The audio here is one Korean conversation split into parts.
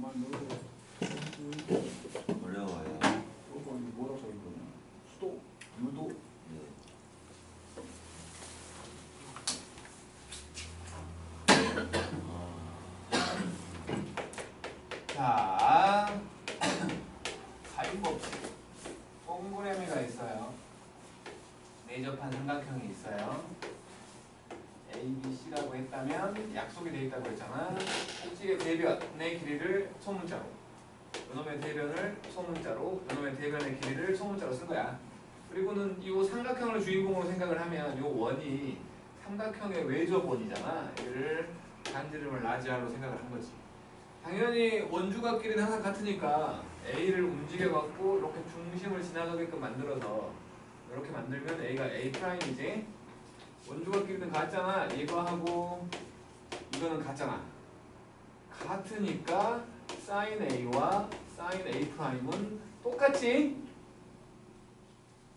그만 넣어. 어려워요. 저거 뭐라고 써있거든? 수도, 유도. 네. 자, 사인법칙. 동그라미가 있어요. 내접한 삼각형이 있어요. A, B, C라고 했다면 약속이 돼 있다고 했잖아. 꼭지의 대변의 길이를 소문자로, 요놈의 대변을 소문자로, 요놈의 대변의 길이를 소문자로 쓴 거야. 그리고는 이 삼각형을 주인공으로 생각을 하면 이 원이 삼각형의 외접원이잖아. 얘를 간지름을 라지알로 생각을 한 거지. 당연히 원주각끼리는 항상 같으니까 A를 움직여갖고 이렇게 중심을 지나가게끔 만들어서 이렇게 만들면 A가 A'이지. 원주각끼리는 같잖아. 이거하고 이거는 같잖아. 같으니까 sin A와 sin A'은 똑같지?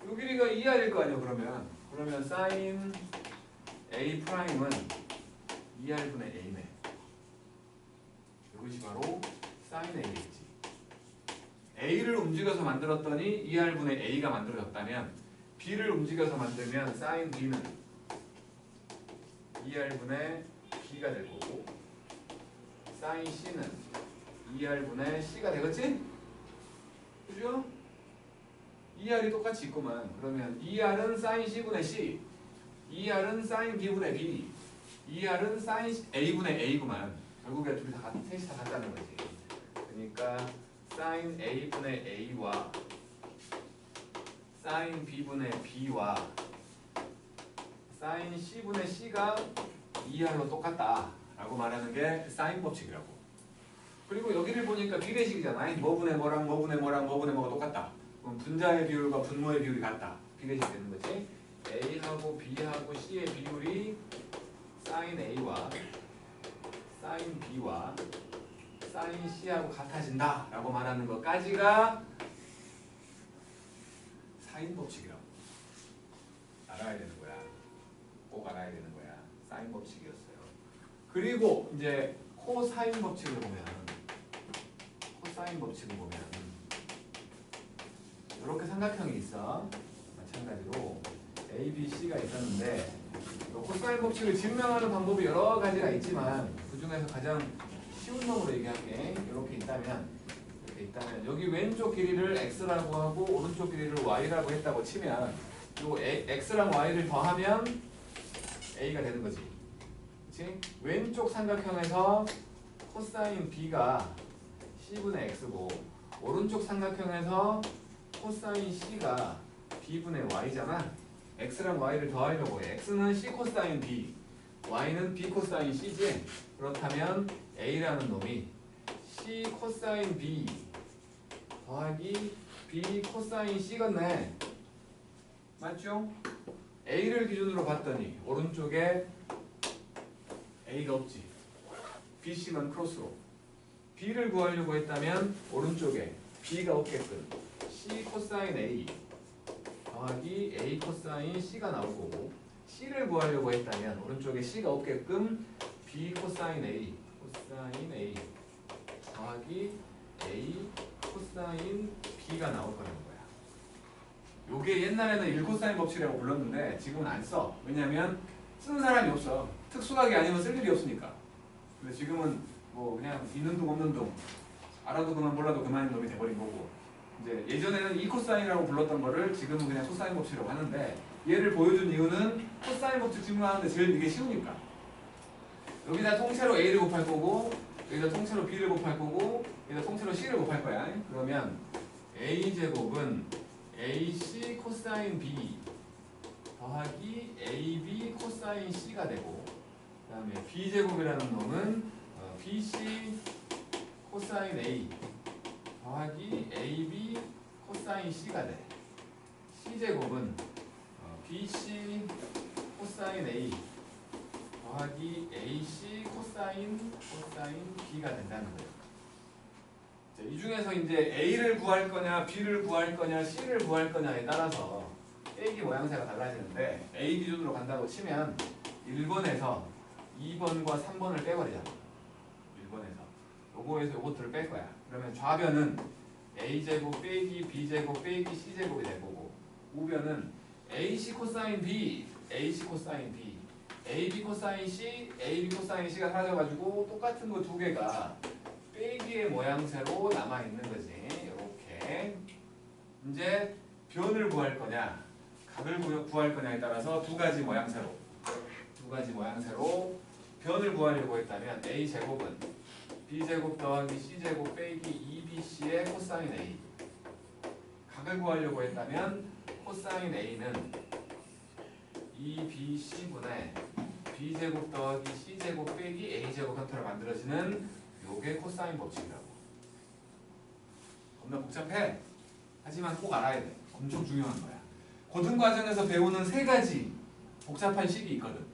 요 길이가 2R일 거 아니야 그러면. 그러면 sin A'은 2R분의 A네. 이것이 바로 sin A겠지. A를 움직여서 만들었더니 2R분의 A가 만들어졌다면 B를 움직여서 만들면 sin B는 2R분의 B가 될 거고 sin C는 2R분의 C가 되겠지? 그죠? 2R이 똑같이 있구만. 그러면 2R은 sin C분의 C, 2R은 sin B분의 B, 2R은 sin A분의 A구만. 결국에 둘이 다 셋이 다 같다는 거지. 그러니까 sin A분의 A와 sin B분의 B와 sin C분의 C가 2R로 똑같다 라고 말하는 게 사인 법칙이라고. 그리고 여기를 보니까 비례식이잖아. 뭐분의 뭐랑 뭐분의 뭐랑 뭐분의 뭐가 똑같다. 그럼 분자의 비율과 분모의 비율이 같다. 비례식 되는 거지. A하고 B하고 C의 비율이 sin A와 sin B와 sin C하고 같아진다 라고 말하는 것까지가 사인 법칙이라고. 알아야 되는 거야. 꼭 알아야 되는 거야. 사인 법칙이었어요. 그리고 이제 코사인 법칙을 보면 이렇게 삼각형이 있어. 마찬가지로 A, B, C가 있었는데 코사인 법칙을 증명하는 방법이 여러 가지가 있지만 그 중에서 가장 쉬운 놈으로 얘기할게. 이렇게 있다면 여기 왼쪽 길이를 x라고 하고 오른쪽 길이를 y라고 했다고 치면 요 x랑 y를 더하면 a가 되는 거지. 그치? 왼쪽 삼각형에서 코사인 b가 c분의 x고 오른쪽 삼각형에서 코사인 c가 b분의 y잖아. x랑 y를 더하려고 해. x는 c 코사인 b, y는 b 코사인 c지. 그렇다면 a라는 놈이 c 코사인 b 더하기 b 코사인 c겠네. 맞죠? a를 기준으로 봤더니 오른쪽에 a가 없지. bc만 크로스로. b를 구하려고 했다면 오른쪽에 b가 없게끔 c 코사인 a 더하기 a 코사인 c가 나올 거고 c를 구하려고 했다면 오른쪽에 c가 없게끔 b 코사인 a 더하기 a 코사인 b가 나올 거라는 거야. 요게 옛날에는 1코사인 법칙이라고 불렀는데 지금은 안 써. 왜냐면 쓰는 사람이 없어. 특수각이 아니면 쓸 일이 없으니까. 근데 지금은 뭐 그냥 있는 둥 없는 둥 알아도 그만 몰라도 그만인 놈이 돼버린 거고, 이제 예전에는 2코사인이라고 불렀던 거를 지금은 그냥 코사인 법칙이라고 하는데, 얘를 보여준 이유는 코사인 법칙 증명하는데 제일 이게 쉬우니까. 여기다 통째로 a를 곱할 거고, 여기다 통째로 b를 곱할 거고, 여기다 통째로 c를 곱할 거야. 그러면 a제곱은 ac 코사인 b 더하기 ab 코사인 c가 되고, 그 다음에 b제곱이라는 놈은 bc 코사인 a 더하기 ab 코사인 c가 돼. c제곱은 bc 코사인 a 더하기 ac 코사인 b가 된다는 거예요. 이 중에서 이제 a를 구할 거냐, b를 구할 거냐, c를 구할 거냐에 따라서 빼기 모양새가 달라지는데, a 기준으로 간다고 치면 1번에서 2번과 3번을 빼버리잖아. 1번에서 요거에서 요것들을 뺄 거야. 그러면 좌변은 a제곱 빼기 b제곱 빼기 c제곱이 될 거고 우변은 ac 코사인 b, ac 코사인 b, ab 코사인 c, ab 코사인 c가 사라져가지고 똑같은 거 두 개가 빼기의 모양새로 남아있는 거지. 이렇게 이제 변을 구할 거냐 각을 구할 거냐에 따라서 두 가지 모양새로 변을 구하려고 했다면 a제곱은 b제곱 더하기 c제곱 빼기 2bc의 코사인 a 각을 구하려고 했다면 코사인 a는 2bc분의 b제곱 더하기 c제곱 빼기 a제곱 형태로 만들어지는 요게 코사인 법칙이라고. 겁나 복잡해. 하지만 꼭 알아야 돼. 엄청 중요한 거야. 고등 과정에서 배우는 세 가지 복잡한 식이 있거든.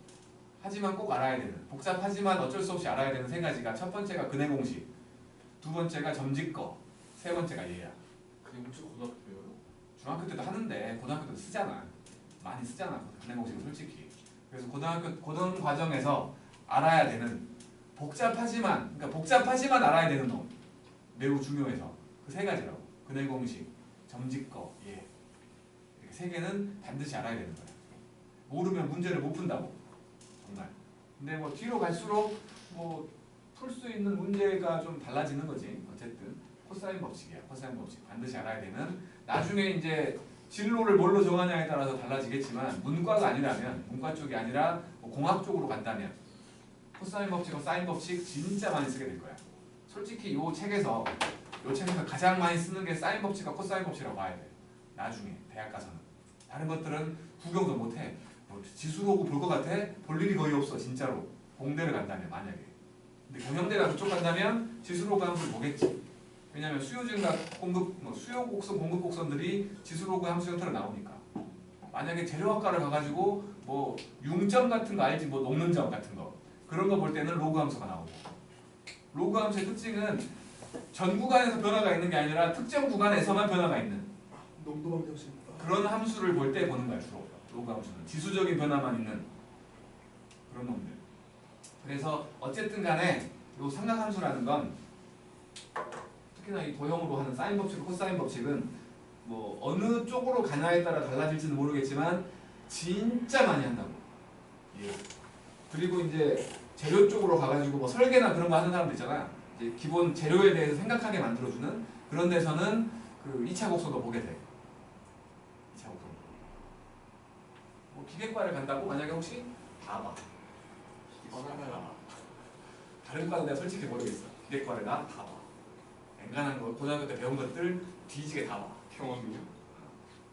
하지만 꼭 알아야 되는, 복잡하지만 어쩔 수 없이 알아야 되는 세 가지가 첫 번째가 근해 공식, 두 번째가 점집거, 세 번째가 얘야. 그게 혹시 고등학교 배워요? 중학교 때도 하는데 고등학교 때도 쓰잖아. 많이 쓰잖아. 근해 공식은 솔직히. 그래서 고등 과정에서 알아야 되는 그러니까 복잡하지만 알아야 되는 놈. 매우 중요해서 그 세 가지라고. 근해 공식, 점집거, 얘. 이렇게 세 개는 반드시 알아야 되는 거야. 모르면 문제를 못 푼다고. 정말. 근데 뭐 뒤로 갈수록 뭐 풀 수 있는 문제가 좀 달라지는 거지. 어쨌든 코사인 법칙이야. 코사인 법칙 반드시 알아야 되는. 나중에 이제 진로를 뭘로 정하냐에 따라서 달라지겠지만 문과가 아니라면 문과 쪽이 아니라 뭐 공학 쪽으로 간다면 코사인 법칙과 사인 법칙 진짜 많이 쓰게 될 거야. 솔직히 요 책에서 가장 많이 쓰는 게 사인 법칙과 코사인 법칙이라고 봐야 돼. 나중에 대학 가서는. 다른 것들은 구경도 못 해. 뭐 지수로고 볼 것 같아? 볼 일이 거의 없어 진짜로. 공대를 간다면 만약에. 근데 경영대가 그쪽 간다면 지수로그 함수를 보겠지. 왜냐면 수요증각 공급, 수요 곡선, 공급 곡선들이 지수로그 함수 형태로 나오니까. 만약에 재료학과를 가가지고 뭐 융점 같은 거 알지? 뭐 녹는 점 같은 거 그런 거 볼 때는 로그 함수가 나오고. 로그 함수의 특징은 전 구간에서 변화가 있는 게 아니라 특정 구간에서만 변화가 있는 농도방 정신입니다. 그런 함수를 볼 때 보는 거야 주로. 로그 함수는 지수적인 변화만 있는 그런 놈들. 그래서 어쨌든 간에 요 삼각함수라는 건 특히나 이 도형으로 하는 사인 법칙, 코사인 법칙은 뭐 어느 쪽으로 가냐에 따라 달라질지는 모르겠지만 진짜 많이 한다고. 예. 그리고 이제 재료 쪽으로 가가지고 뭐 설계나 그런 거 하는 사람들 있잖아. 이제 기본 재료에 대해서 생각하게 만들어주는 그런 데서는 그 2차 곡선도 보게 돼. 2차 곡선. 뭐 기계과를 간다고 만약에 혹시 봐봐. 다른 과는 내가 솔직히 모르겠어. 기계과를 나 다 봐. 엔간한 거 고등학교 때 배운 것들 뒤지게 다 봐. 경험이요?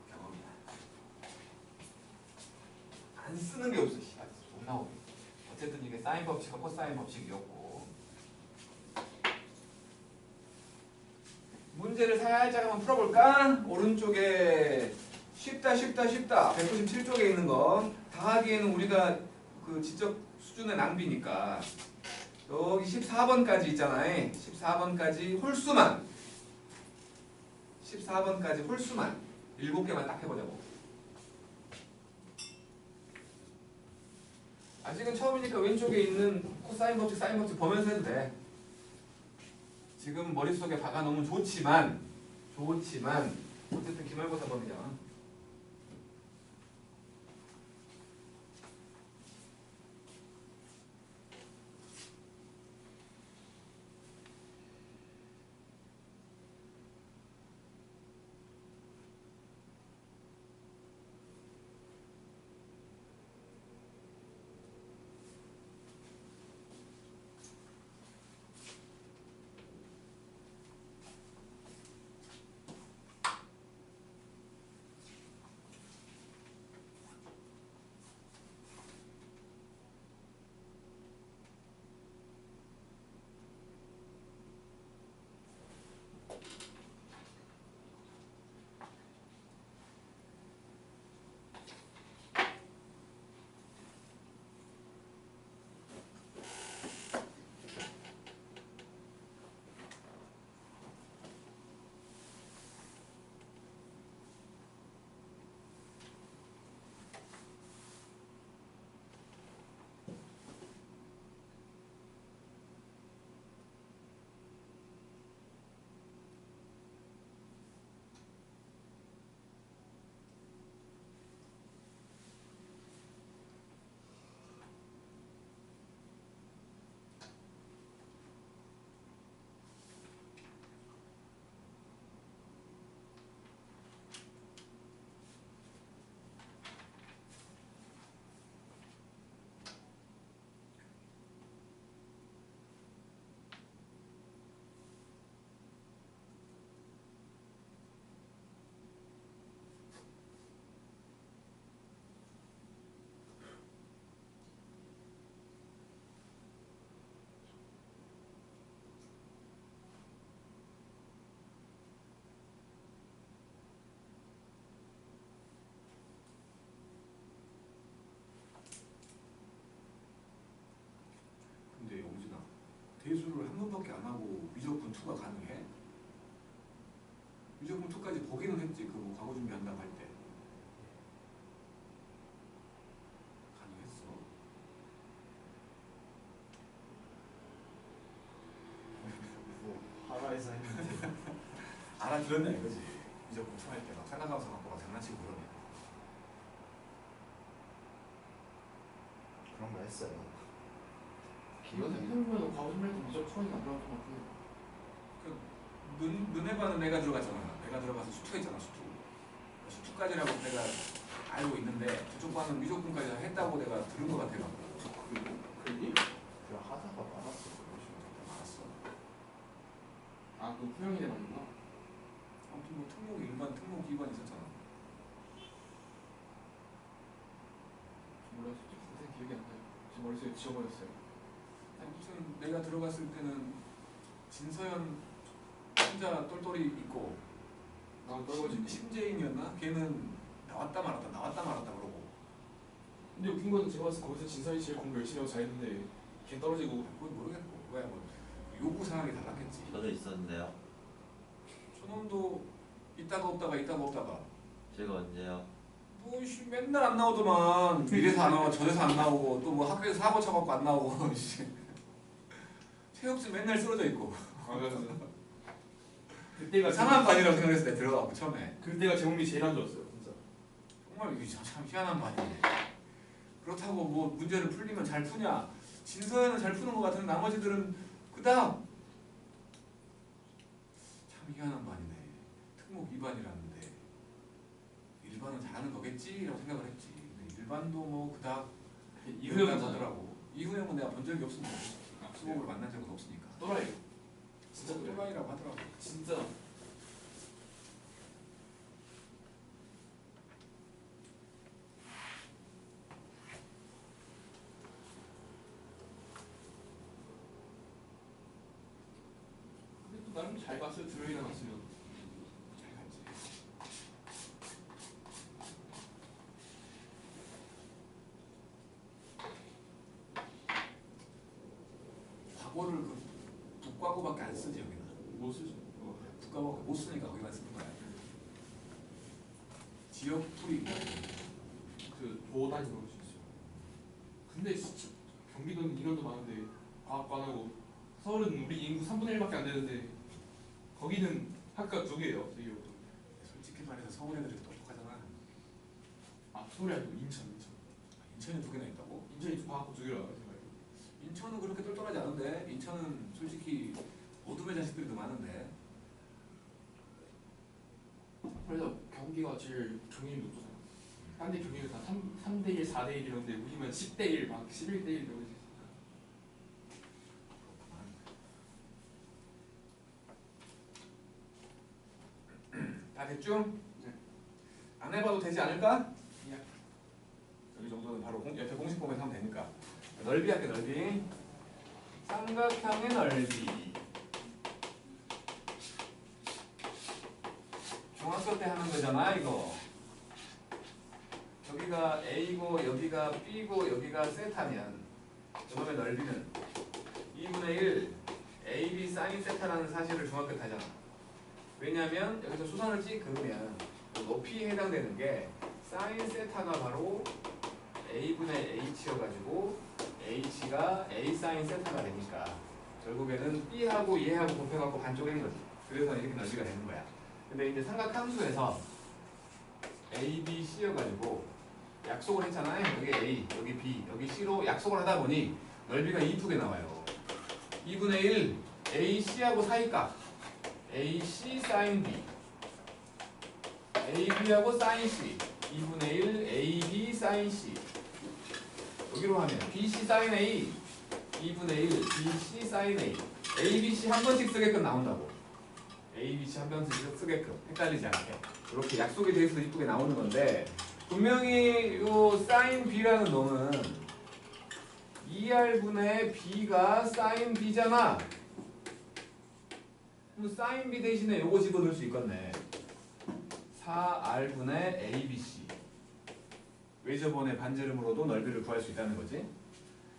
경험이야. 안 쓰는 게 없어. 못 나오게. 어쨌든 이게 사인 법칙과 코사인 법칙이었고 문제를 살짝 한번 풀어볼까? 오른쪽에 쉽다 197쪽에 있는 거 다 하기에는 우리가 그 지적 수준의 낭비니까 여기 14번까지 있잖아요. 14번까지 홀수만 7개만 딱 해보자고. 아직은 처음이니까 왼쪽에 있는 코사인 법칙, 사인 법칙 보면서 해도 돼. 지금 머릿속에 박아놓으면 좋지만 어쨌든 기말고사 범위잖아. 배수를 한 번밖에 안 하고 미적분 2가 가능해? 미적분 2까지 보기는 했지. 그뭐 과거 준비한다고 할 때. 가능했어. 뭐 하라에서 했는데 알아들었냐 이거지. 미적분 2할 때 막 상가감사 갖고 막 장난치고 그러네. 그런 거 했어요. 이거 생각해보면 과거 준비할 때 미적 처음이 안 들어갈 것 같은데. 눈에봐는 내가 들어갔잖아. 내가 들어가서 수투가 있잖아. 수투까지라고 내가 알고 있는데 저쪽 과는 미적분까지 했다고 내가 들은 것 같아가지고. 그니? 그 하다가 말았어. 알았어. 아, 그 후영이 대 말인가? 아무튼 뭐 특목 1반, 특목 2반 있었잖아. 몰라, 솔직히 선생님 기억이 안 나요. 제 머릿속에 지워버렸어요. 아니 무슨 내가 들어갔을 때는 진서연 혼자 똘똘이 있고 나 떨어지고. 심재인이었나? 걔는 나왔다 말았다 그러고. 근데 웃긴 거는 제가 봤을 때 거기서 진서이 제일 공부 열심히 하고 잘했는데 걔 떨어지고. 그건 모르겠고 그거야 뭐 요구 사항이 달랐겠지. 저도 있었는데요. 저놈도 있다가 없다가 제가 언제요? 뭐 씨, 맨날 안 나오더만. 이래서 안 나오고 저래서 안 나오고 또 뭐 학교에서 사고 쳐갖고 안 나오고 체육수 맨날 쓰러져 있고. 아, 맞아. 그때가 이상한 반이라고 생각했을 때 들어가고 처음에 그때가 제 몸이 제일 안 좋았어요, 진짜. 정말 이게 참 희한한 반이네. 그렇다고 뭐 문제를 풀리면 잘 푸냐? 진서연은 잘 푸는 것 같은데 나머지들은 그다음 참 희한한 반이네. 특목 2반이라는데 1반은 잘하는 거겠지라고 생각을 했지. 근데 1반도 뭐 그닥 이후형은 하더라고. 이후형은 내가 본 적이 없으니까 아, 수업을 만난 적은 없으니까. 또라이. 진짜 또라이. 또라이라고 하더라고. 진짜. 근데 또 나름 잘 봤어요. 들어이나 났으면. 잘 갔지. 과거를 그 북과거밖에 안 쓰지 여기는. 뭐 쓰죠? 북과거밖에 못 쓰니까 거기만 쓰는 거야. 지역풀이 그 보단 이런 거수 있어요. 근데 진짜 경기도는 인원도 많은데 과학관하고 서울은 우리 인구 3분의 1밖에 안 되는데 거기는 학과 2개예요. 되게. 솔직히 말해서 서울 애들이 똑똑하잖아. 아, 서울이 아니고 인천. 인천에 2개나 있다고? 인천이 과학과 2개라 생각해요. 인천은 그렇게 똘똘하지 않은데 인천은 솔직히 어둠의 자식들이 더 많은데. 그래서 경기가 제일 경률이 높잖아요. 딴데 경률이 다 3대1, 4대1 이런데 우리만 10대1, 막 11대1 이러고 있으니까. 다 됐죠? 네. 안 해봐도 되지 않을까? 예. 여기 정도는 바로 옆에 공식 보면 하면 되니까. 넓이 할게 넓이. 삼각형의 넓이. 중학교 때 하는 거잖아 이거. 여기가 A고 여기가 B고 여기가 세타면 저놈의 넓이는 2분의 1 AB 사인 세타라는 사실을 중학교 때 하잖아. 왜냐면 여기서 수선을 찍 그으면 그 높이에 해당되는 게 사인 세타가 바로 A분의 H여가지고 H가 A 사인 세타가 되니까 결국에는 B하고 얘하고 곱해갖고 반쪽인 거지. 그래서 이렇게 넓이가 되는 거야. 근데 이제 삼각함수에서 A, B, C여가지고 약속을 했잖아요. 여기 A, 여기 B, 여기 C로 약속을 하다 보니 넓이가 이쁘게 나와요. 2분의 1 A, C하고 사이값 AC sin B AB하고 sin C 2분의 1 AB sin C 여기로 하면 BC sin A 2분의 1 BC sin A ABC 한 번씩 쓰게끔 나온다고. ABC 한 번씩 쓰게끔 헷갈리지 않게 이렇게 약속이 돼 있어서 이쁘게 나오는 건데 분명히 요 sin B라는 놈은 2R분의 B가 sin B잖아. 그럼 sin B 대신에 요거 집어넣을 수 있겠네. 4R분의 ABC. 외접원의 반지름으로도 넓이를 구할 수 있다는 거지.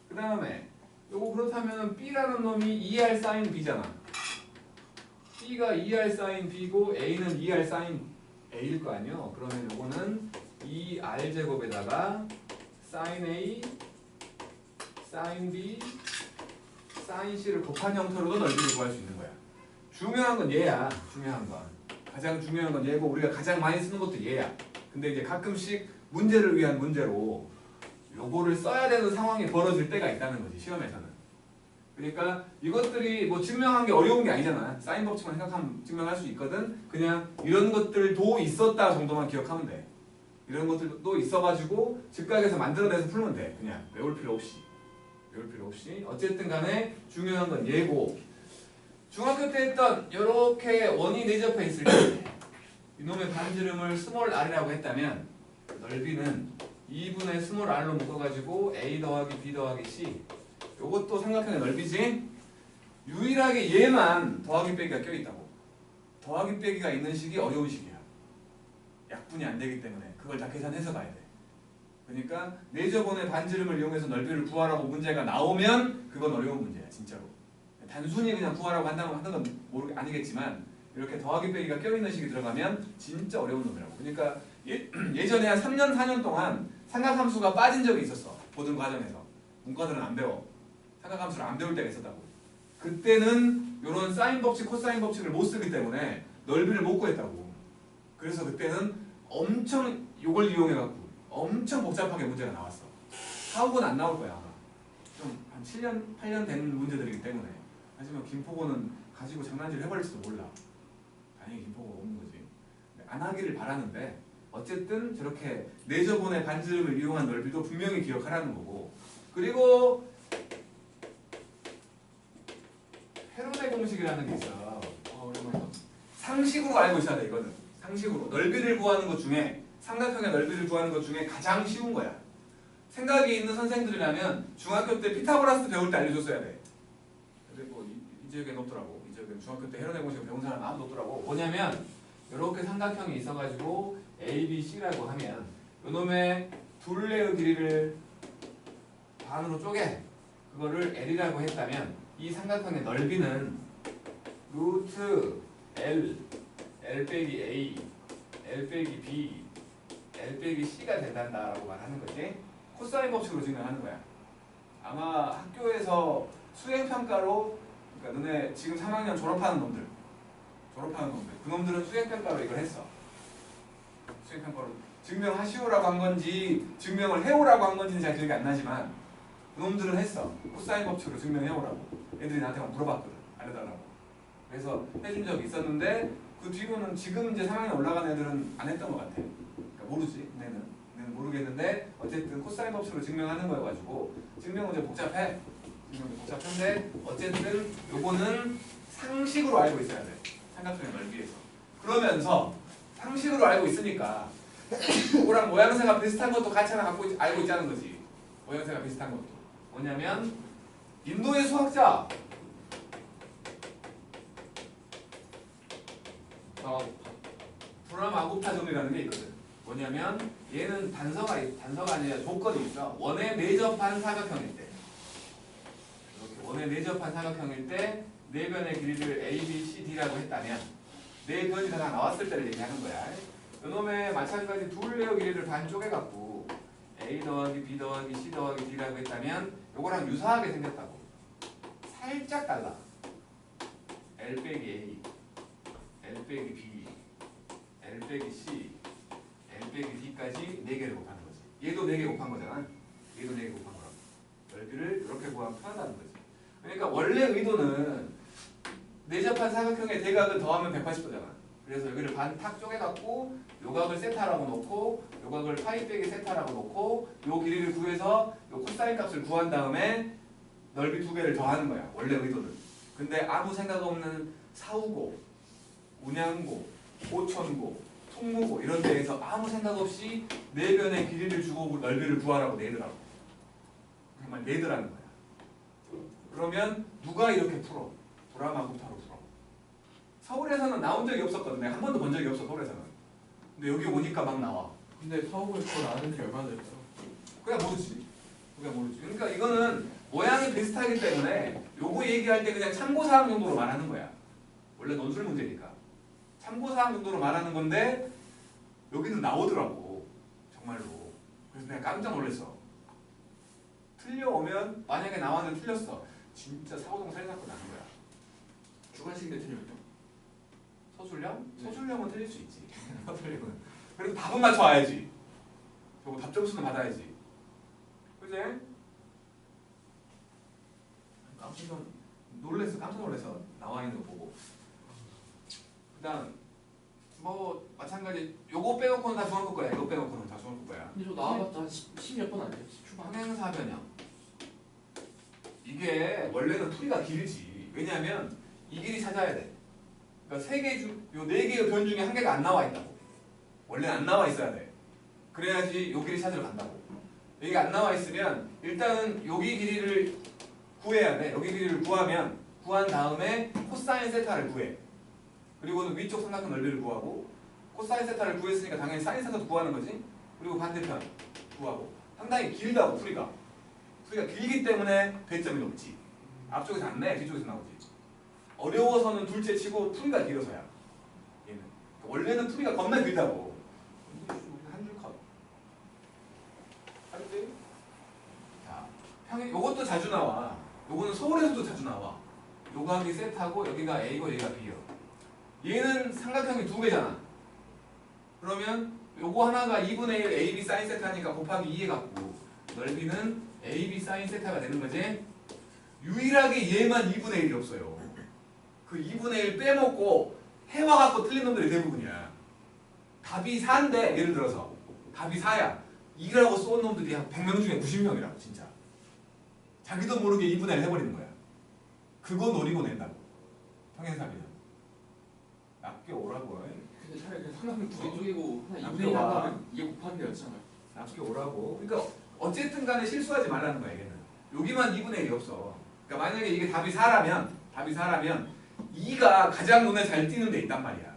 그 다음에 요거 그렇다면 B라는 놈이 2R 사인 B잖아. B가 2R 사인 B고 A는 2R 사인 A일 거 아니요? 그러면 요거는 2R 제곱에다가 사인 A, 사인 B, 사인 C를 곱한 형태로도 넓이를 구할 수 있는 거야. 중요한 건 얘야. 중요한 건. 가장 중요한 건 얘고 우리가 가장 많이 쓰는 것도 얘야. 근데 이제 가끔씩 문제를 위한 문제로 요거를 써야 되는 상황이 벌어질 때가 있다는 거지, 시험에서는. 그러니까 이것들이 뭐 증명한 게 어려운 게 아니잖아. 사인 법칙만 생각하면 증명할 수 있거든. 그냥 이런 것들도 있었다 정도만 기억하면 돼. 이런 것들도 있어가지고 즉각에서 만들어내서 풀면 돼. 그냥 외울 필요 없이. 외울 필요 없이. 어쨌든 간에 중요한 건 얘고, 중학교 때 했던 이렇게 원이 내접해 있을 때 이놈의 반지름을 스몰 r이라고 했다면 넓이는 2분의 스몰 r로 묶어가지고 a 더하기 b 더하기 c, 요것도 삼각형의 넓이지. 유일하게 얘만 더하기 빼기가 껴있다고. 더하기 빼기가 있는 식이 어려운 식이야. 약분이 안 되기 때문에 그걸 다 계산해서 가야 돼. 그러니까 내접원의 반지름을 이용해서 넓이를 구하라고 문제가 나오면 그건 어려운 문제야, 진짜로. 단순히 그냥 구하라고 한다고 하는 건 아니겠지만 이렇게 더하기 빼기가 껴있는 식이 들어가면 진짜 어려운 놈이라고. 그러니까 예전에 한 3년 4년 동안 삼각함수가 빠진 적이 있었어, 보던 과정에서. 문과들은 안 배워. 삼각함수를 안 배울 때가 있었다고. 그때는 이런 사인 법칙, 코사인 법칙을 못 쓰기 때문에 넓이를 못 구했다고. 그래서 그때는 엄청 이걸 이용해갖고 엄청 복잡하게 문제가 나왔어. 사업은 안 나올 거야 아마. 좀 한 7년, 8년 된 문제들이기 때문에. 하지만 김포고는 가지고 장난질 해버릴지도 몰라. 다행히 김포고가 없는 거지. 안 하기를 바라는데 어쨌든 저렇게 내접원의 반지름을 이용한 넓이도 분명히 기억하라는 거고. 그리고 헤로데 공식이라는 게 있어. 상식으로 알고 있어야 돼. 이거는 상식으로 넓이를 구하는 것 중에, 삼각형의 넓이를 구하는 것 중에 가장 쉬운 거야. 생각이 있는 선생들이라면 중학교 때 피타고라스 배울 때 알려줬어야 돼. 근데 뭐 이 지역에는 없더라고. 이 지역에는 중학교 때 헤로데 공식을 배운 사람 아무도 없더라고. 뭐냐면 이렇게 삼각형이 있어가지고 A, B, C라고 하면 이놈의 둘레의 길이를 반으로 쪼개 그거를 L이라고 했다면 이 삼각형의 넓이는 루트 L, L 빼기 A, L 빼기 B, L 빼기 C가 된다라고 말하는 거지. 코사인 법칙으로 증명하는 거야. 아마 학교에서 수행평가로, 그러니까 너네 지금 3학년 졸업하는 놈들, 그 놈들은 수행평가로 이걸 했어. 수행평가로 증명하시오라고 한 건지 증명을 해오라고 한 건지는 잘 기억이 안 나지만 그 놈들은 했어. 코사인 법칙으로 증명해오라고. 애들이 나한테 막 물어봤거든. 알려달라고. 그래서 해준 적이 있었는데 그 뒤로는 지금 이제 3학년 올라간 애들은 안 했던 것 같아. 그러니까 모르지. 내는 모르겠는데 어쨌든 코사인 법칙으로 증명하는 거여가지고 증명은 좀 복잡해. 복잡한데 어쨌든 요거는 상식으로 알고 있어야 돼. 삼각형의 넓이에서. 그러면서 상식으로 알고 있으니까 요거랑 모양새가 비슷한 것도 같이 하나 알고 있자는 거지. 모양새가 비슷한 것도. 뭐냐면 인도의 수학자 브라마구파존이라는 게 있거든. 뭐냐면 얘는 단서가 아니라 조건이 있어. 원에 내접한 사각형일 때, 이렇게 원에 내접한 사각형일 때 네 변의 길이를 A, B, C, D라고 했다면 네 변이 다 나왔을 때를 얘기하는 거야. 이놈의 마찬가지 둘레의 길이를 반 쪼개갖고 A 더하기 B 더하기 C 더하기 D라고 했다면 요거랑 유사하게 생겼다고. 살짝 달라. L 빼기 A, L 빼기 B, L 빼기 C, L 빼기 D까지 4개를 곱하는 거지. 얘도 4개 곱한 거잖아. 얘도 4개 곱한 거라고. 넓이를 이렇게 구하면 편하다는 거지. 그러니까 원래 의도는 내접한 사각형의 대각을 더하면 180도잖아. 그래서 여기를 반 탁 쪼개갖고 요 각을 세타라고 놓고 요 각을 파이 빼기 세타라고 놓고 요 길이를 구해서 요 코사인 값을 구한 다음에 넓이 2개를 더하는 거야. 원래 의도는. 근데 아무 생각 없는 사후고, 운양고, 오천고, 통무고 이런 데에서 아무 생각 없이 네 변의 길이를 주고 넓이를 구하라고 내더라고. 정말 내더라는 거야. 그러면 누가 이렇게 풀어? 브라마구파로 풀어. 서울에서는 나온 적이 없었거든. 내가 한 번도 본 적이 없어, 서울에서는. 근데 여기 오니까 막 나와. 근데 사업을 그걸 아는 지 얼마나 됐어요? 그냥 모르지. 그러니까 이거는 모양이 비슷하기 때문에 요거 얘기할 때 그냥 참고사항 정도로 말하는 거야. 원래 논술 문제니까. 참고사항 정도로 말하는 건데 여기는 나오더라고. 정말로. 그래서 내가 깜짝 놀랐어. 틀려오면 만약에 나왔는데 틀렸어. 진짜 사고동 살인사건 나는 거야. 주관식 대틀리면요? 서술형? 네. 서술형은 틀릴 수 있지. 서술형은. 그래도 답은 맞춰와야지. 저거 답 점수는 받아야지. 그지? 깜짝 놀랐어. 나와 있는 거 보고. 그다음 뭐 마찬가지. 요거 빼놓고는 다 중앙급 거야. 이거 빼놓고는 다 중앙급 거야. 근데 저 나와봤자 한 10몇 번 아니에요? 초반. 평행사 변형. 이게 원래는 풀이가 길지. 왜냐하면 이 길이 찾아야 돼. 그러니까 네 개의 변 중에 한 개가 안 나와 있다고. 원래는 안 나와 있어야 돼. 그래야지 요 길이 찾으러 간다고. 여기가 안 나와 있으면 일단은 여기 길이를 구해야 돼. 여기 길이를 구한 다음에 코사인 세타를 구해. 그리고는 위쪽 삼각형 넓이를 구하고 코사인 세타를 구했으니까 당연히 사인 세타도 구하는 거지. 그리고 반대편 구하고. 상당히 길다고 풀이가. 풀이가 길기 때문에 배점이 높지. 앞쪽에서 안 내, 뒤쪽에서 나오지. 어려워서는 둘째 치고 풀이가 길어서야. 얘는. 원래는 풀이가 겁나 길다고. 한 줄 컷. 알지? 자, 요것도 자주 나와. 요거는 서울에서도 자주 나와. 요각이 세타고 여기가 A고 여기가 B요. 얘는 삼각형이 두 개잖아. 그러면 요거 하나가 2분의 1 AB 사인 세타니까 곱하기 2에 갖고 넓이는 AB 사인 세타가 되는 거지. 유일하게 얘만 2분의 1이 없어요. 그 2분의 1 빼먹고 해와 갖고 틀린 놈들이 대부분이야. 답이 4인데 예를 들어서 답이 4야. 2라고 쏜 놈들이 한 100명 중에 90명이라고 진짜. 자기도 모르게 2분의 1 해버리는 거야. 그거 노리고 낸다고. 평행사비는. 납게 오라고. 근데 차라리 그냥 삼각형 두개 쪼개고 하나 남겨 2분의 1 와. 하면 이게 곱하는 게 낫잖아요. 납게 오라고. 그러니까 어쨌든 간에 실수하지 말라는 거야 얘는. 여기만 2분의 1이 없어. 그러니까 만약에 이게 답이 4라면 2가 가장 눈에 잘 띄는 데 있단 말이야.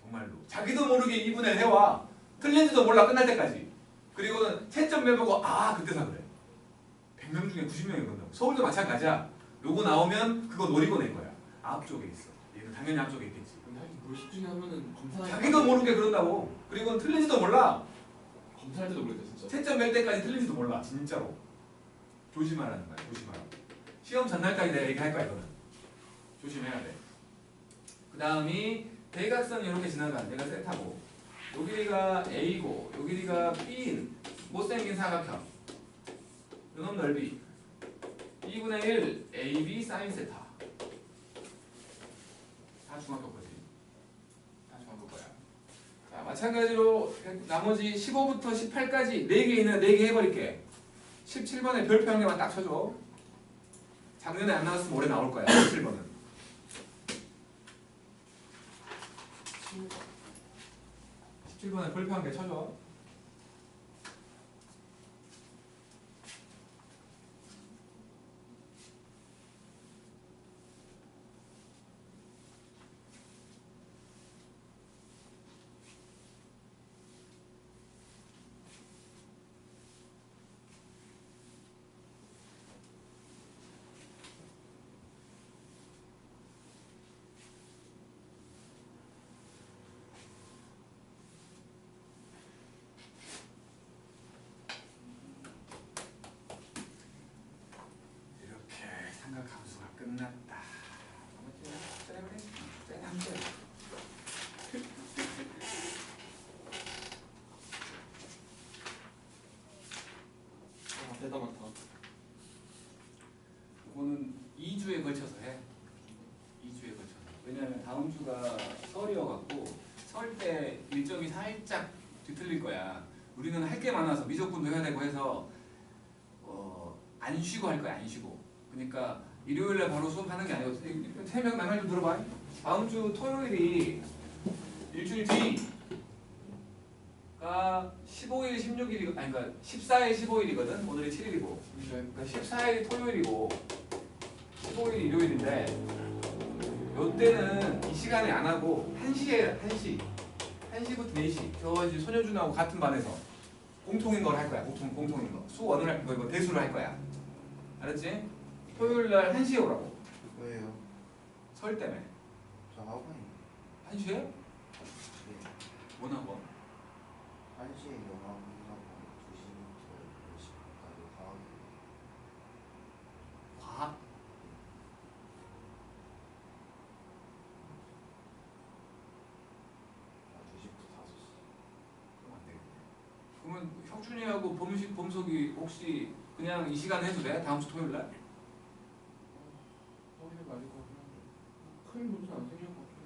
정말로. 자기도 모르게 2분의 1 해와. 틀린지도 몰라 끝날 때까지. 그리고는 채점 매보고 그때서 그래. 100명 중에 90명이 그런다고. 서울도 마찬가지야. 요거 나오면 그거 노리고 낸 거야. 앞쪽에 있어. 얘는 당연히 앞쪽에 있겠지. 근데 하긴 뭐 중에 하면은 검사할 자기도 모르게 그런다고. 그리고는 틀린지도 몰라. 검사할 때도 모르겠다 진짜. 채점 낼 때까지 틀린지도 몰라. 진짜로. 조심하라는 거야. 조심하라고. 시험 전날까지 내가 얘기할 거야 이거는. 조심해야 돼. 그 다음이 대각선이 이렇게 지나간 얘가 세타고 요 길이가 A고 요 길이가 B인 못생긴 사각형 요놈 넓이 2분의 1 AB 사인 세타. 다 중학교 거지. 다 중학교 거야. 자, 마찬가지로 나머지 15부터 18까지 4개 있는 4개 해버릴게. 17번에 별표 한 개만 딱 쳐줘. 작년에 안 나왔으면 올해 나올 거야. 17번은. 17번에 별표 한 개 쳐줘. 삼각함수가 끝났다. 대담하다. 이거는 2주에 걸쳐서 해. 2주에 걸쳐서. 왜냐면 다음 주가 설이어갖고 설 때 일정이 살짝 뒤틀릴 거야. 우리는 할 게 많아서 미적분도 해야 되고 해서 안 쉬고 할 거야. 안 쉬고. 그러니까 일요일에 바로 수업하는 게 아니고 3명 내 말 좀 들어봐. 다음 주 토요일이 일주일 뒤가 15일, 16일이 아니 그러니까 14일, 15일이거든. 오늘이 7일이고. 그러니까 14일이 토요일이고 15일이 일요일인데 요때는 이 시간에 안 하고 1시에 1시부터 4시 저 이제 소녀준하고 같은 반에서 공통인 걸 할 거야. 공통인 거. 수원을 할 거, 이거 대수를 할 거야. 알았지? 토요일날 1시에 오라고. 왜요? 설 때문에. 저 학원이 1시에? 네. 뭔 학원? 1시에 영화 공부하고 2시부터 4시까지 과학이에요. 과학? 아 2시부터 5시. 그럼 안 되겠네. 그러면 혁준이하고 범석이 혹시 그냥 이 시간에 해도 돼? 다음 주 토요일날? 서울에 맞을 것 같긴 한데 큰 문제 안 생길 것 같긴 해.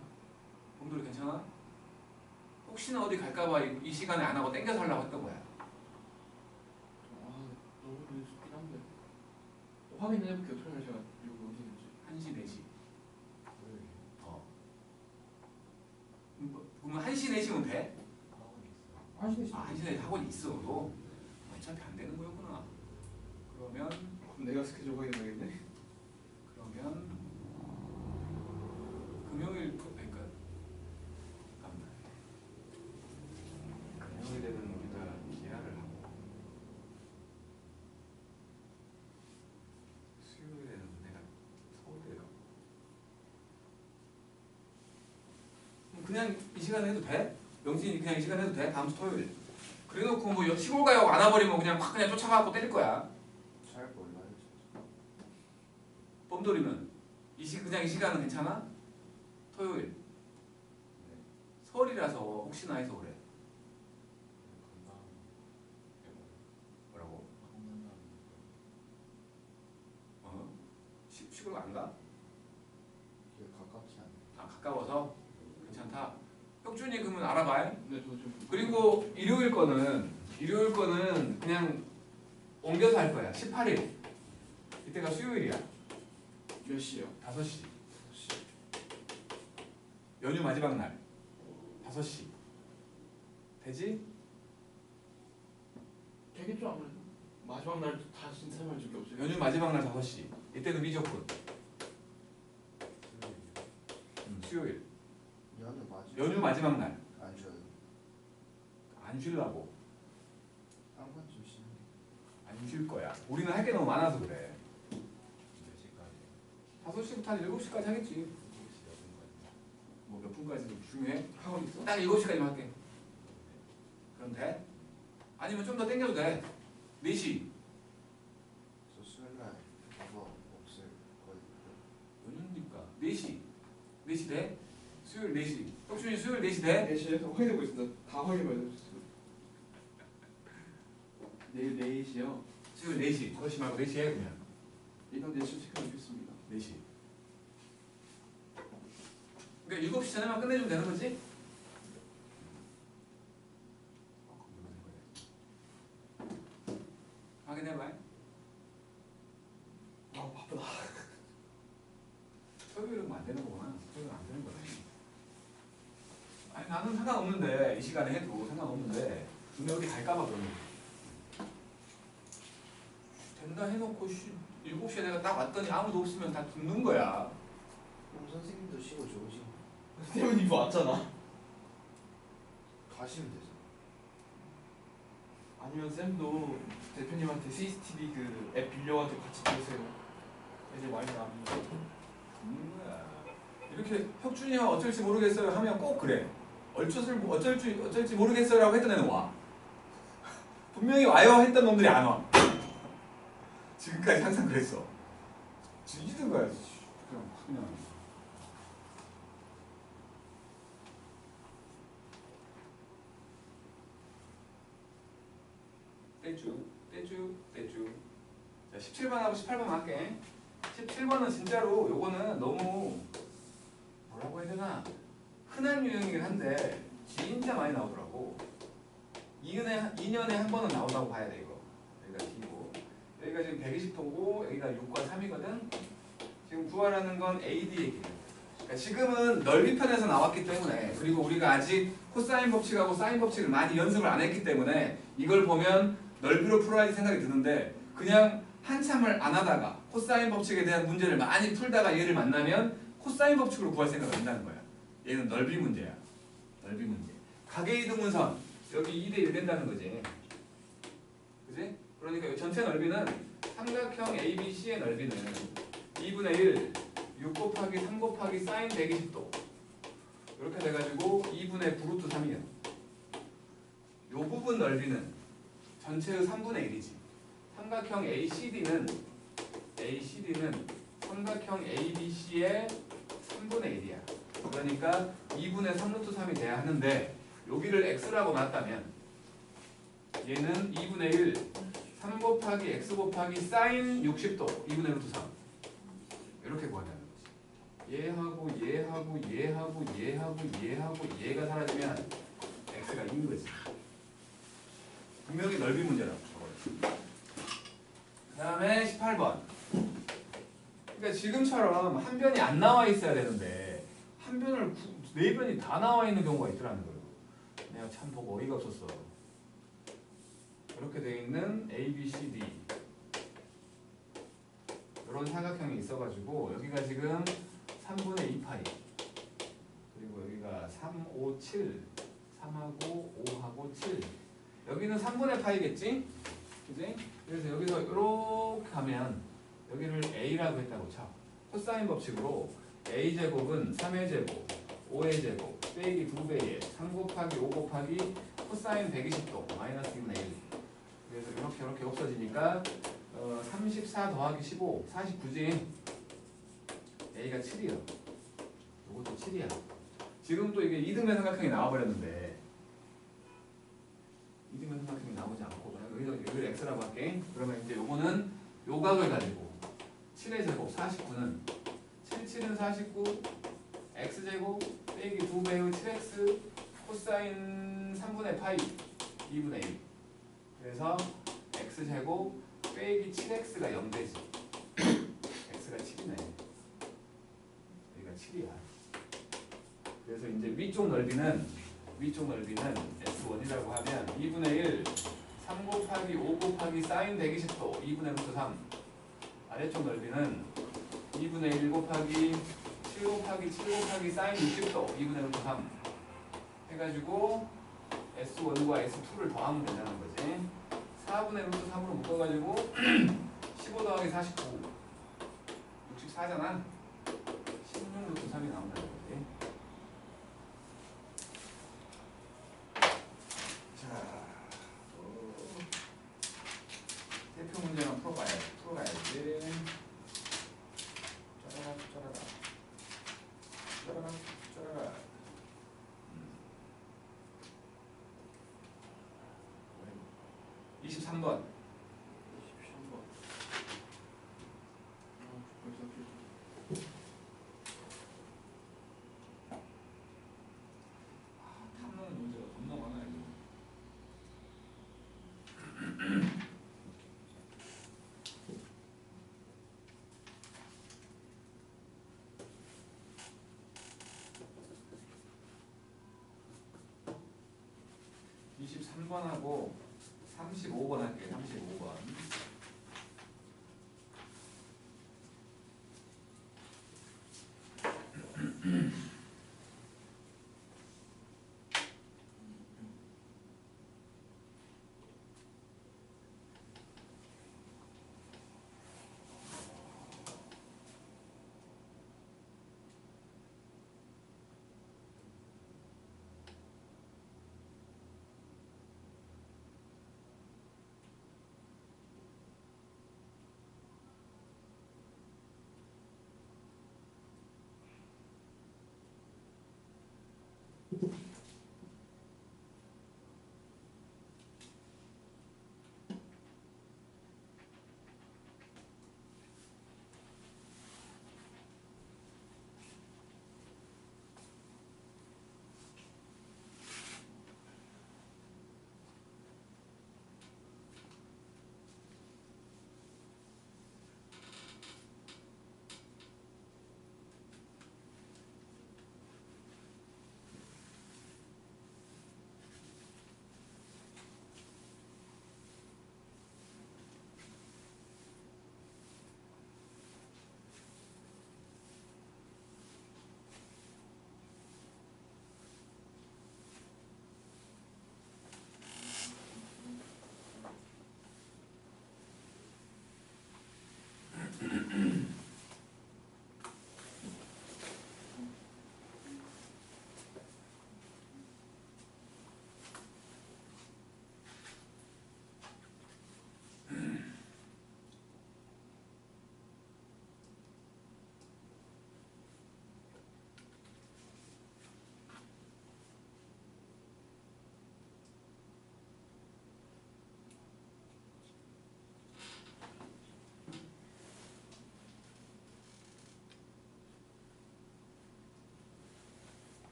범돌이 괜찮아? 혹시나 어디 갈까봐 이 시간에 안 하고 땡겨서 하려고 했던 거야. 아 너무 늦긴 한데 확인은 해볼게요. 토요일 제가 이거 어디 있는지. 1시, 4시. 그러면 1시, 4시면 돼? 한 시간 아, 1시, 4시 학원이 있어도 어차피 안 되는 거였구나. 그러면 그럼 내가 스케줄 확인해야겠네. 금요일 그러니까 잠깐만. 금요일에는 우리가 기하를 하고 수요일에는 내가 서울대 가고 그냥 이 시간에 해도 돼? 영진이 그냥 이 시간에 해도 돼? 다음 주 토요일. 그래놓고 뭐 시골 가요 안 와버리면 그냥 확 그냥 쫓아가고 때릴 거야. 잘 몰라요 진짜. 뻔돌이는 그냥 이 시간은 괜찮아? 토요일. 설이라서 혹시나 해서 그래. 뭐라고? 시골 안 가? 이게 가깝지 않아요. 아 가까워서 괜찮다. 혁준이 그러면 알아봐요. 네, 저 지금 그리고 일요일 거는 그냥 옮겨서 할 거야. 18일. 이때가 수요일이야. 몇 시요? 5시. 연휴 마지막 날 5시. 되지? 되겠죠 아무래도. 마지막 날 다시 사용할 적이 없어요. 연휴 마지막 날 5시. 이때는 미적분. 수요일. 연휴 마지막 날. 안 쉬어요. 안 쉬려고. 한 번쯤 쉬는 게. 안 쉴 거야. 우리는 할 게 너무 많아서 그래. 5시부터 한 7시까지 하겠지. 뭐 몇 분까지 중요해? 학원 있어? 딱 7시까지만 할게. 그럼 돼? 아니면 좀 더 땡겨도 돼. 4시. 저 수요일날 그거 없을 거예요. 연휴니까 4시. 4시 돼? 수요일 4시. 혁준이 수요일 4시 돼? 4시에서 확인해보고 있습니다. 다 확인해봐야 돼. 내일 4시요? 수요일 4시. 5시 말고 4시 해 그냥. 일단 4시 체크해놓겠습니다. 4시. 그러니까 7시 전에만 끝내주면 되는 거지? 확인해봐. 아 바쁘다. 토요일은 뭐 안 되는 거구나. 토요일은 안 되는 거네. 아니 나는 상관없는데 이 시간에 해도 상관없는데 근데 어디 갈까봐 그러는 거야. 된다 해놓고 7시에 내가 딱 왔더니 아무도 없으면 다 죽는 거야. 그럼 선생님도 쉬고 좋으시. 태훈이 이거 왔잖아. 가시면 되죠. 아니면 쌤도 대표님한테 CCTV 그 앱 빌려가지고 같이 보세요. 애들 많이 나옵니다. 죽는 거야. 이렇게 혁준이가 어쩔지 모르겠어요 하면 꼭 그래. 어쩔지 모르겠어요라고 했던 애는 와. 분명히 와요 했던 놈들이 안 와. 지금까지 항상 그랬어. 죽이는 거야. 그냥. 떼쭈. 자, 17번하고 18번 할게. 17번은 진짜로 요거는 너무 뭐라고 해야 되나 흔한 유형이긴 한데 진짜 많이 나오더라고. 2년에 한 번은 나온다고 봐야 돼 이거. 여기가 D고 여기가 지금 120도고 여기가 6과 3이거든. 지금 구하라는 건 AD 얘기예요. 그러니까 지금은 넓이 편에서 나왔기 때문에 그리고 우리가 아직 코사인 법칙하고 사인 법칙을 많이 연습을 안 했기 때문에 이걸 보면 넓이로 풀어야지 생각이 드는데 그냥 한참을 안 하다가 코사인 법칙에 대한 문제를 많이 풀다가 얘를 만나면 코사인 법칙으로 구할 생각을 한다는 거야. 얘는 넓이 문제야. 넓이 문제. 가계이등분선 여기 2대1 된다는 거지. 그지? 그러니까 전체 넓이는 삼각형 ABC의 넓이는 2분의 1, 6 곱하기 3 곱하기 사인 120도 이렇게 돼가지고 2분의 9루트 3이야. 요 부분 넓이는 전체의 3분의 1이지. 삼각형 ACD는 삼각형 ABC의 3분의 1이야. 그러니까 2분의 3루트 3이 돼야 하는데 여기를 x라고 놨다면 얘는 2분의 1, 3 곱하기 x 곱하기 사인 60도 2분의 루트 3 이렇게 구한다는 거지. 얘하고 얘하고 얘하고 얘하고 얘하고 얘가 사라지면 x가 2인 거지. 분명히 넓이 문제라고 적어요. 그 다음에 18번. 그러니까 지금처럼 한 변이 안 나와 있어야 되는데 한 변을 네 변이 다 나와 있는 경우가 있더라는 거예요. 내가 참 보고 어이가 없었어. 이렇게 돼 있는 ABCD 이런 삼각형이 있어가지고 여기가 지금 3분의 2파이 그리고 여기가 3, 5, 7 3하고 5하고 7 여기는 3분의 파이겠지? 그지? 그래서 여기서 이렇게 가면 여기를 A라고 했다고 쳐. 코사인 법칙으로 A제곱은 3의 제곱 5의 제곱 빼기 2배의 3 곱하기 5 곱하기 코사인 120도 마이너스 2분의 1 그래서 이렇게 없어지니까 34 더하기 15 49지. A가 7이요. 이것도 7이야. 지금 또 이게 이등변 삼각형이 나와버렸는데 이등변 삼각형이 나오지 않고 여기를 x라고 할게. 그러면 이제 요거는 요 각을 가지고 7의 제곱 49는 7은 49 x제곱 빼기 2배의 7x 코사인 3분의 파이 2분의 1 그래서 x제곱 빼기 7x가 0되지. x가 7이네. 여기가 7이야. 그래서 이제 위쪽 넓이는 S1이라고 하면 2분의 1 3 곱하기 5 곱하기 사인 120도 2분의 루트 3 아래쪽 넓이는 2분의 1 곱하기 7 곱하기 7 곱하기 사인 60도 2분의 루트 3 해가지고 S1과 S2를 더하면 된다는 거지. 4분의 루트 3으로 묶어가지고 15 더하기 49 64잖아. 16 루트 3이 나온다는 거지. 자, 대표 문제만 풀어가야지. 짜라라. 23번. 탐나는 문제가 겁나 많아요. 23번하고 35번 할게요. 35번.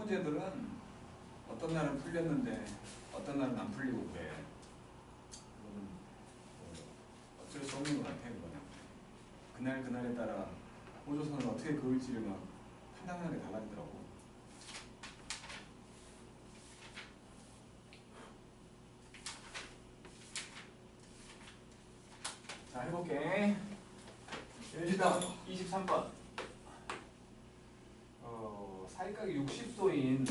문제들은 어떤 날은 풀렸는데 어떤 날은 안 풀리고 그래. 그거는 어쩔 수 없는 것 같아. 그거는 그날 그날에 따라 호조선을 어떻게 그을지를 막 판단하는 게 달라지더라고. 자, 해볼게. 23번. 사이각이 60도인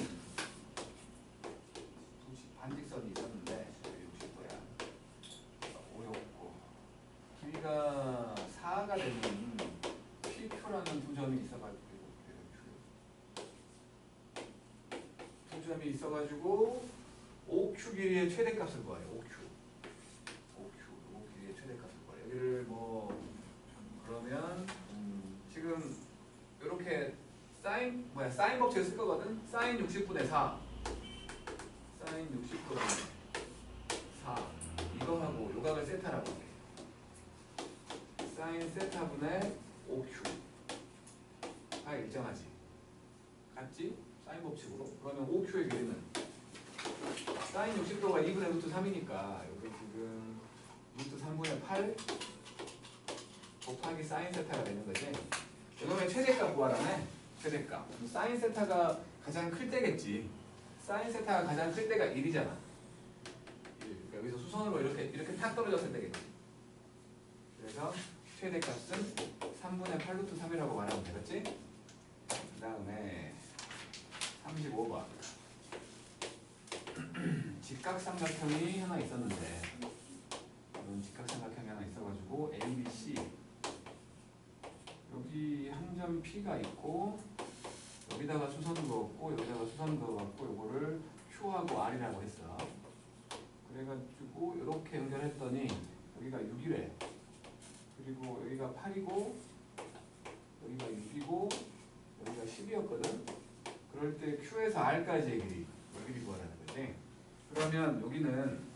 반직선이 있었는데 60도야. 어렵고 길이가 4가 되는 PQ라는 두 점이 있어가지고 두 점이 있어가지고 OQ 길이의 최대값을 구해요. OQ 요 길이의 최대값을 구해요. 여기를 뭐 그러면 지금 이렇게 사인 법칙을 쓸 거거든. 사인 60분의 4 사인 60분의 4 이거하고 요각을 세타라고 할게. 사인 세타분의 OQ 다 일정하지? 같지? 사인 법칙으로. 그러면 OQ의 길이는 사인 60도가 2분의 루트 3이니까 여기 지금 루트 3분의 8 곱하기 사인 세타가 되는 거지. 이놈의 최대값 구하라네. 최대값. 사인 세타가 가장 클 때겠지. 사인 세타가 가장 클 때가 1이잖아. 1. 그러니까 여기서 수선으로 이렇게 탁 떨어졌을 때겠지. 그래서 최대값은 3분의 8 루트 3이라고 말하면 되겠지? 그 다음에 35번. 직각삼각형이 하나 있었는데 이런 직각삼각형이 하나 있어가지고 ABC 여기 한 점 P가 있고 여기다가 수선 그었고 여기다가 수선 그어갖고 요거를 Q하고 R이라고 했어. 그래가지고 이렇게 연결했더니 여기가 6이래. 그리고 여기가 8이고 여기가 6이고 여기가 10이었거든. 그럴 때 Q에서 R까지의 길이 구하라는 거지. 그러면 여기는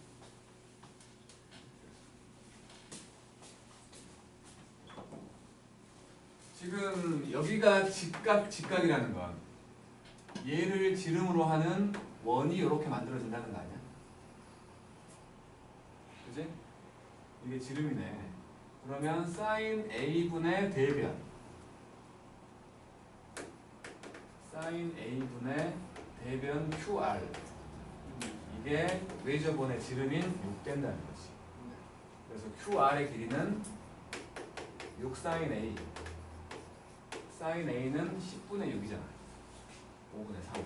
지금 여기가 직각이라는 건 얘를 지름으로 하는 원이 이렇게 만들어진다는 거 아니야? 그지? 이게 지름이네. 그러면 sin A분의 대변 sin A분의 대변 QR 이게 외접원의 지름인 6 된다는 거지. 그래서 QR의 길이는 6 sin A sin A는 10분의 6이잖아. 5분의 3.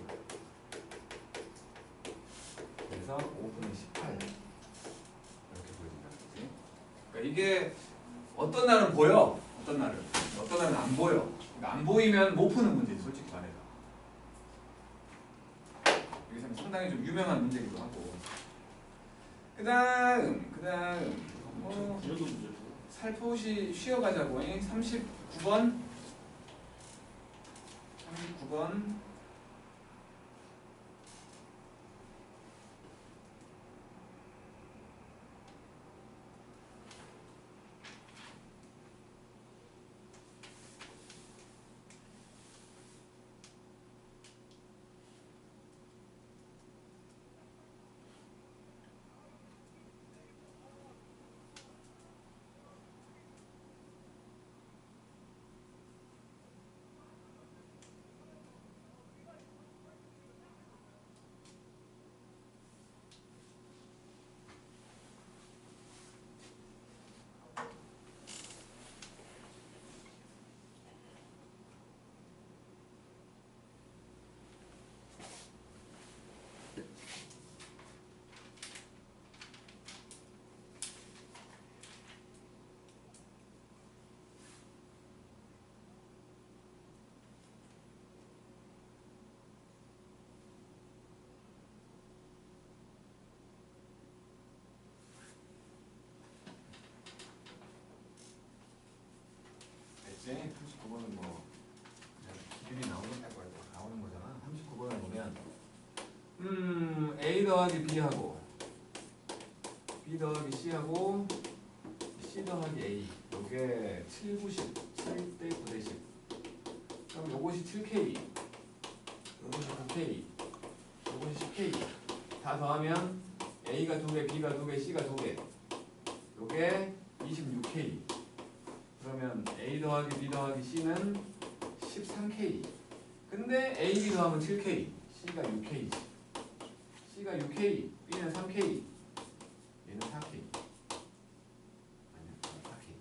그래서 5분의 18 이렇게 보여진다는 거지. 그러니까 이게 어떤 날은 보여, 어떤 날은 안 보여. 그러니까 안 보이면 못 푸는 문제지, 솔직히 말해서. 여기서는 상당히 좀 유명한 문제이기도 하고. 그 다음 이런 문제. 살포시 쉬어가자고. 39번 됐지? 39번은 뭐 기준이 나오는 거잖아. 39번을 보면 A 더하기 B하고 B 더하기 C하고 C 더하기 A 요게 7, 90 7대 9대 10 그럼 요것이 7K 요것이 9K, 요것이 10K. 다 더하면 A가 2개, B가 2개, C가 2개. 요게 26K. 그러면 A 더하기 B 더하기 C는 13K. 근데 A, B 더하면 7K, C가 6K지. C가 6K, B는 3K, 얘는 4K. 아니야, 4K.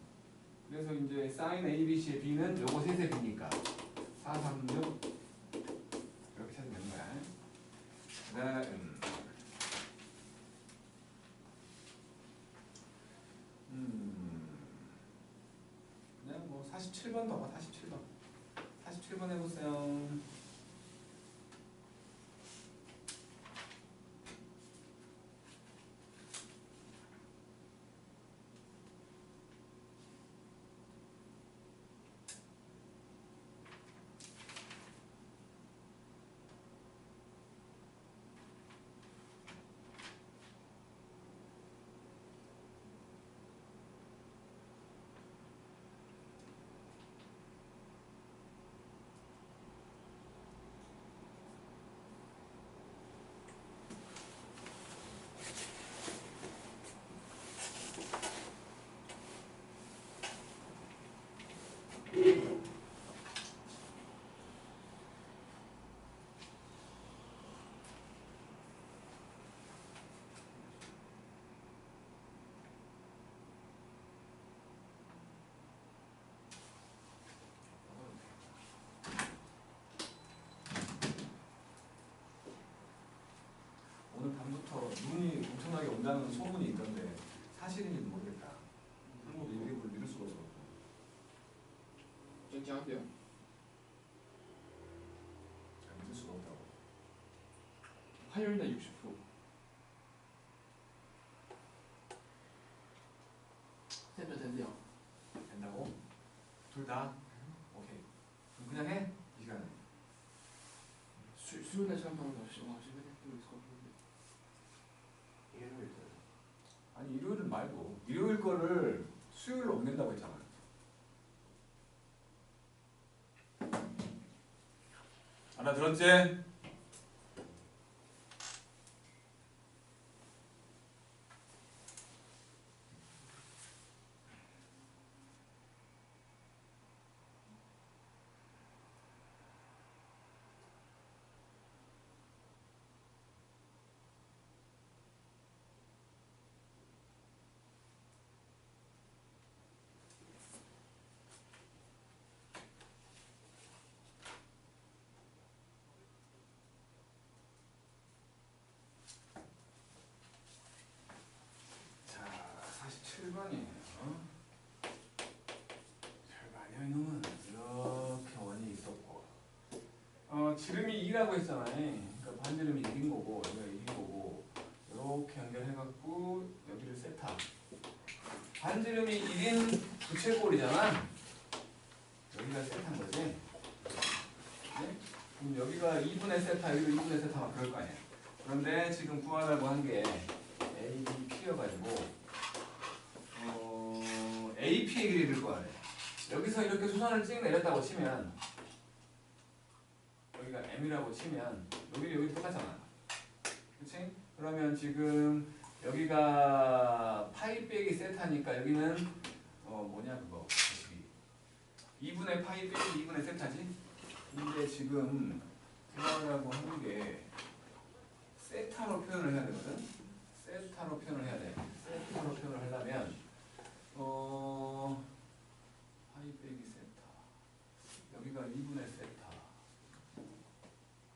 그래서 이제 sin A, B, C의 B는 요거 셋의 B니까 4, 3, 6 이렇게 찾으면 되는 거야. 그다음 그냥 뭐 47번 봐봐. 47번 해보세요. 오늘 밤부터 눈이 엄청나게 온다는 소문이 있던데 사실인지는 모르겠다. 한국 일기를 믿을 수가 없어. 쨍쨍한데요? 잘 믿을 수가 없다고. 화요일날 60%. 세면 된대요. 된다고? 둘 다? 오케이. 그럼 그냥 해. 이 시간에. 수요일날 시간 방송 없이 시간에 있을 것 같은데. 일요일. 아니 일요일은 말고 일요일 거를 수요일로 옮긴다고 했잖아. 알아들었지? 자, 47번이에요. 별거 아니야 이놈은. 이렇게 원이 있었고 지름이 2라고 했잖아요. 그러니까 반지름이 1인 거고 여기가 1인 거고 이렇게 연결해갖고 여기를 세타. 반지름이 1인 부채꼴이잖아. 여기가 세타인 거지. 네? 그럼 여기가 2분의 세타, 여기도 2분의 세타 막 그럴 거 아니야. 그런데 지금 구하라고 한 게 A, B, P여가지고 AP의 길이를 구하래. 여기서 이렇게 수선을 찍 내렸다고 치면 여기가 M이라고 치면 여기 똑같잖아. 그치? 그러면 지금 여기가 파이 빼기 세타니까 여기는 뭐냐 그거 2분의 파이 빼기 2분의 세타지? 근데 지금 구하라고 한 게 세타로 표현을 해야 되거든? 세타로 표현을 해야 돼. 세타로 표현을 하려면 파이 빼기 세타 여기가 2분의 세타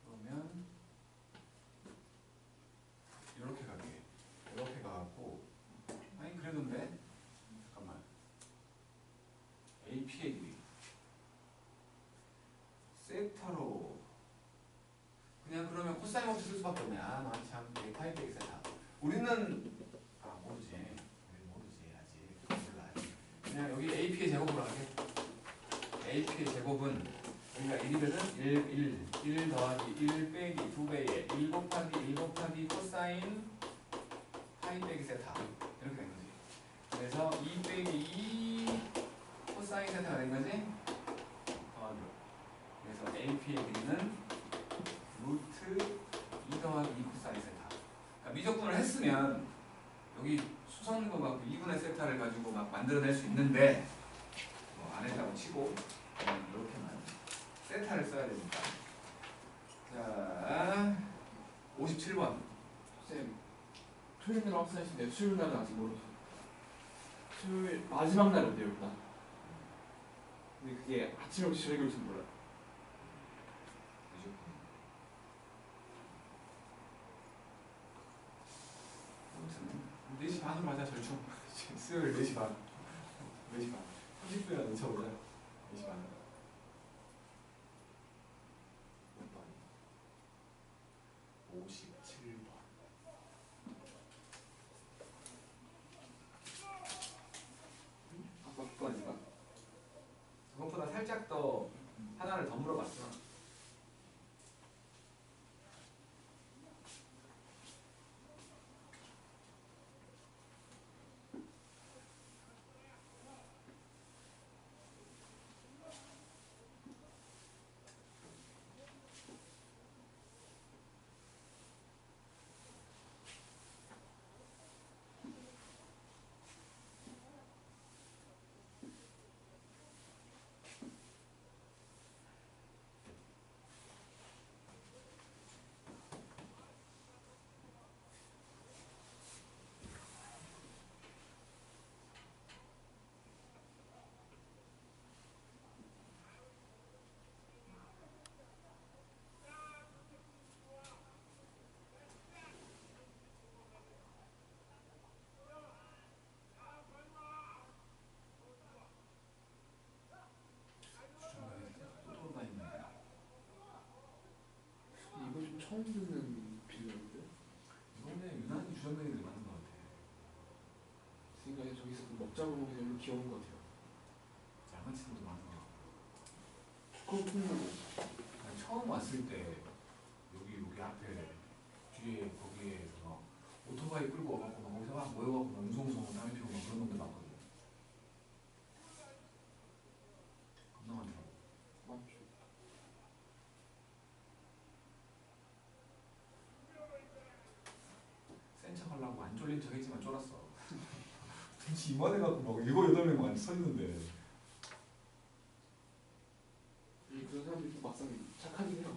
그러면 이렇게 가게 이렇게 가갖고 아니 그래도인데 잠깐만 AP의 길이 세타로 그냥 그러면 코사인 법칙 쓸 수밖에 없네. 아, 참, 파이 빼기 세타. 우리는 모르지. 우리 모르지 아직. 몰라. 그냥 여기 AP의 제곱으로 하게. AP의 제곱은 여기가 1이거든. 1 더하기 1 빼기 2배에 1 곱하기 1 곱하기 코사인 파이 빼기 세타 이렇게 된 거지. 그래서 2 빼기 2 코사인 세타가 된 거지. 더하기. 그래서 AP의 길이는 루트 2 더하기 2 코사인 세타. 그러니까 미적분을 했으면 여기 수성거 막 2분의 세타를 가지고 막 만들어낼 수 있는데 뭐 안 했다고 치고 그냥 이렇게만 세타를 써야 되니까. 자, 57번. 쌤, 토요일 날 확산하신데 수요일 날은 아직 모르죠. 수요일 마지막 날 어때요, 일단? 근데 그게 아침 9시 저녁 올지 몰라. 아무튼 4시 반으로 하자 절충. 수요일 4시 반. 4시 반. 30분이나 늦춰보자. 4시 반. 몇 번이? 57번. 아까 그거 아닌가? 그것보다 살짝 더 하나를 더 물어봤어. 또 돌아다니네. 이거 좀 처음 듣는 비유인데? 이 동네 유난히 주전뱅이들이 많은 것 같아. 생각에 저기서 그 먹자고 먹기 너무 귀여운 것 같아요. 양아치들도 많은 것 같아. 그렇군요. 아니, 처음 왔을 때 여기 앞에 뒤에 거기에서 오토바이 끌고 와갖고 막 거기서 막 모여갖고 막 웅성웅성 땀이 피고 막 그런 놈들 많거든. 겁나 많더라고. 맞죠. 센 척하려고 안 쫄린 척 했지만 쫄았어. 등치 이만해갖고 막 7, 8명 서 있는데. 그런 사람들이 또 막상 착하긴 해요.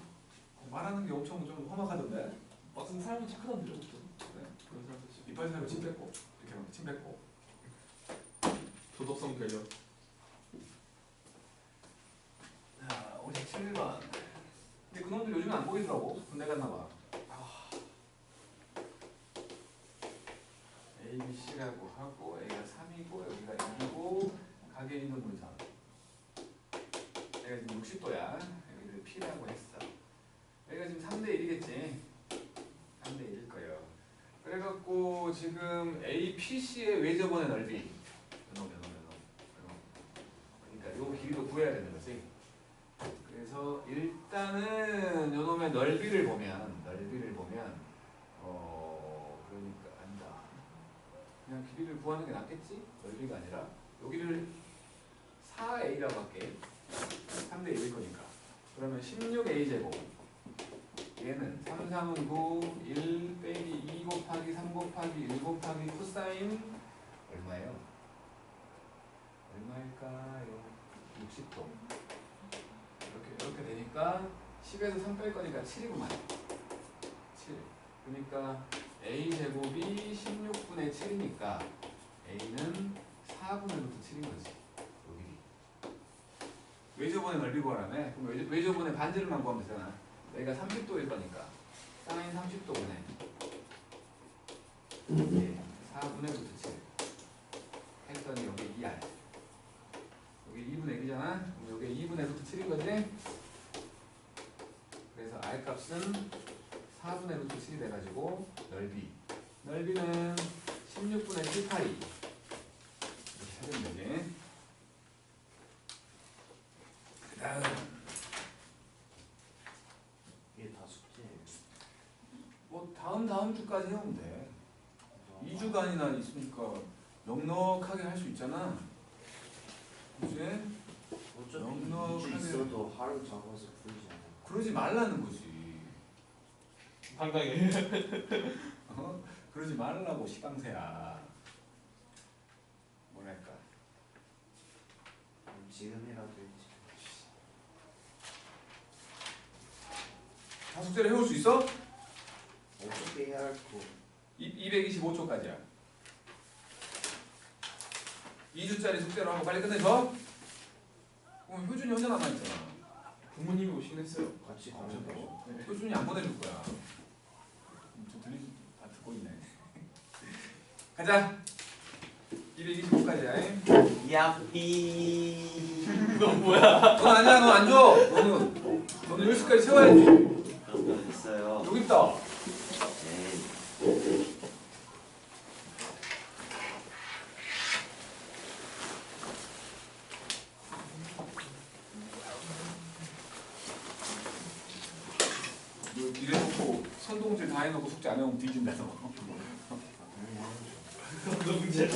말하는 게 엄청 좀 험악하던데. 막상 사람은 착하던데요, 또. 그래? 그런 사람들 진짜 이빨 사이로 침 뱉고 이렇게 막 침 뱉고. 도덕성 결려. 자, 57번. 근데 그놈들 요즘에 안 보이더라고. 군대 갔나봐. A, B, C라고 하고 A가 3이고 여기가 2고 가게 있는 분선. 얘가 지금 60도야. 여기를 P라고 했어. 여기가 지금 3대 1이겠지. 3대 1일 거예요. 그래갖고 지금 A, P, C의 외접원의 넓이. 요놈. 그러니까 요 길이도 구해야 되는 거지. 그래서 일단은 요놈의 넓이를 보면 그러니까 안다. 그냥 길이를 구하는 게 낫겠지? 넓이가 아니라 여기를 4a라고 할게. 3대 1일 거니까. 그러면 16a 제곱. 얘는 3, 3은 9, 1 빼기 2 곱하기 3 곱하기 1 곱하기 코사인 얼마예요? 얼마일까요? 60도. 이렇게 되니까 10에서 3 뺄 거니까 7이구만. 7. 그러니까 a 제곱이 16분의 7이니까 a는 4분의 루트 7인 거지. 여기. 외접원의 넓이 구하라며? 그럼 외접원의 반지름만 구하면 되잖아. 여기가 30도일 거니까 사인 30도분의 4분의 루트 7 했더니 여기 2r. 여기 2분의 1이잖아. 그럼 여기 2분의 루트 7인 거지? 그래서 r 값은 4분의 루트 7이 돼가지고 넓이는 16분의 7, 8이 이렇게 찾으면 되지. 그 다음 이게 다 숙제예요. 뭐 다음 주까지 해오면 돼. 2주간이나 있으니까 넉넉하게 할 수 있잖아. 그치? 어차피 넉넉하게. 2주 있어도 하루 잡아서 풀지 않아요. 그러지 말라는 거지. 당당해. 그러지 말라고 시방새야. 뭐랄까. 지금이라도 했지. 다 숙제를 해올 수 있어? 어떻게 해야 할거 225초까지야. 2주짜리 숙제로 한번 빨리 끝내줘. 효준이 혼자 남아있잖아. 부모님이 오시긴 했어요. 같이 어, 가자고. 효준이 안 보내줄 거야. 저 들리지? 다 듣고 있네. 가자. 225까지야. 야삐. 넌 뭐야? 넌 아니야, 너 안 줘. 너는 10시까지 채워야지. 그럼 됐어요. 여기 있다. 에이. 너 이래놓고 선동질 다 해놓고 숙제 안 해오면 뒤진다 너. 너 문제.